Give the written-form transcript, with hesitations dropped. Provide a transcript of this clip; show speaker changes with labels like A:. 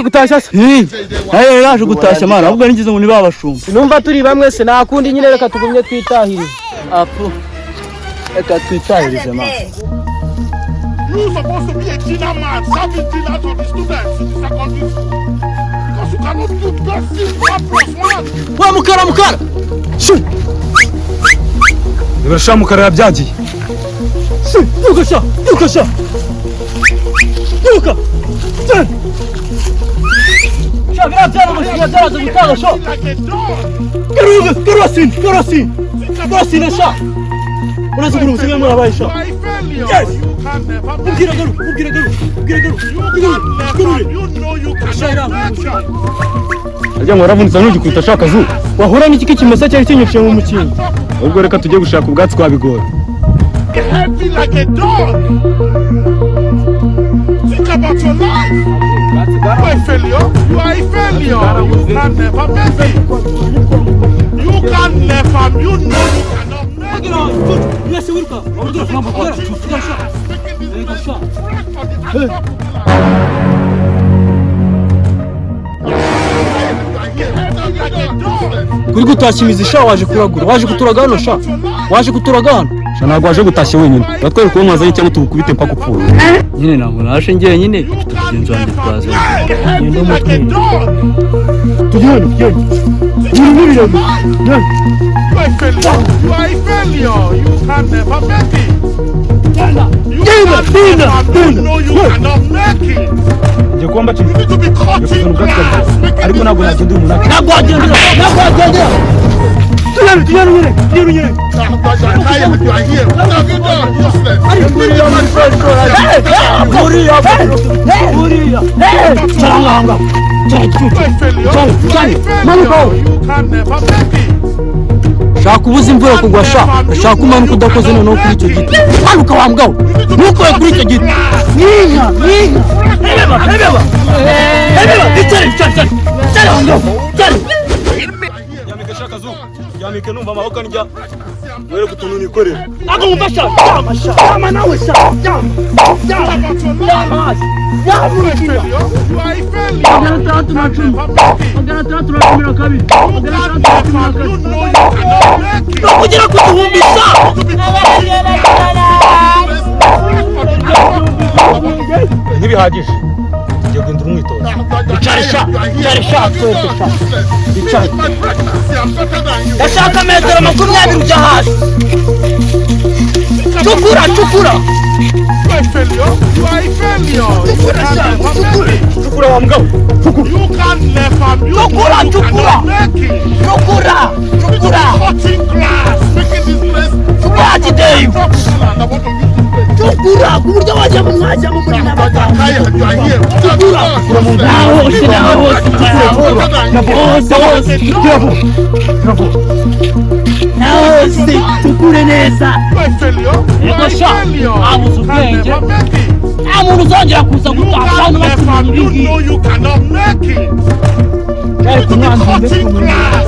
A: gutashya se
B: yaje gutashya mara ahubwo ningize ngo ni babashumba
A: numva turi bamwe se nakundi nyine reka tugumye twitahirize
B: apo reka twitahirize mara.
C: You supposed to be a dinner man, serving dinner to the students in the secondary school. Because you cannot do basic 1+1.
B: Wa mukara. Shu.
A: Ibasha mukara yabyagiye.
B: Shu, yukasha. Yuka. Sen. Şabira canım başına da gutanga sho. Garosin aşağı. Burası grubu sen mi arabayı sho? Yes. Gira garu.
A: Ajya ngo ravunitse n'ugikubita ashaka zu. Wahura n'iki kimasa cyari kinyukiye mu mukino. Ubwo reka tujye gushaka ubwatsi kwabigora.
C: Heavy like a dog. Think about your life. You are a failure. You can never make it. You can never. You know you cannot make it.
B: Yes, Wilka.
A: Kuri gutashya imizisha waje kuragura. Waje kuturaga hano sha. Ntabwo waje gutashya wenyine. Batwere ko mwazanye cyangwa tubukubite mpaka upfuye.
B: Nyine ntabwo nashe ngiye nyine. Tugenzi wanjye twaza.
A: Ngende umutwe. Tujyane. Yurumurira.
C: You are a failure. You can never make it. You know you cannot make it.
A: Njye kwamba
C: You need to be cutting grass.
A: ariko ntabwo nagenda umuntu.
B: Ntabwo agenda.
A: Tujyane.
C: You are here.
B: Shaka ubuze imvura kugwa sha. Shaka umanuka udakoze noneho kuri icyo giti. Hanuka wambwaho. Nuko kuri icyo giti. Ninga. Hebeba. Cyari wambwaho.
A: Yamike shaka zu. Yamike numva amaboko njya. Were kutuntu nikorera.
B: Ntabwo mufasha. Jama nawe sha. Jama. Kugera kutuhumbisha.
A: Ntibihagije. Ngiye guhindura umwitozo.
B: Icarisha. Ndashaka metero 20 ujya hasi. Chukura.
A: Chukura wa mgao.
C: You can never.
B: Chukura.
C: Cutting grass, making this place.
B: Chukura today. Chukura. Kuburyo wajya mu mwajya mu muri n'abaganga.
C: You are here.
B: Chukura. Naose tukure neza. Ego sha. Abuze ubwenge. Nta muntu uzongera kuza gutaha no
C: You know you cannot make it.
B: Cutting
C: grass.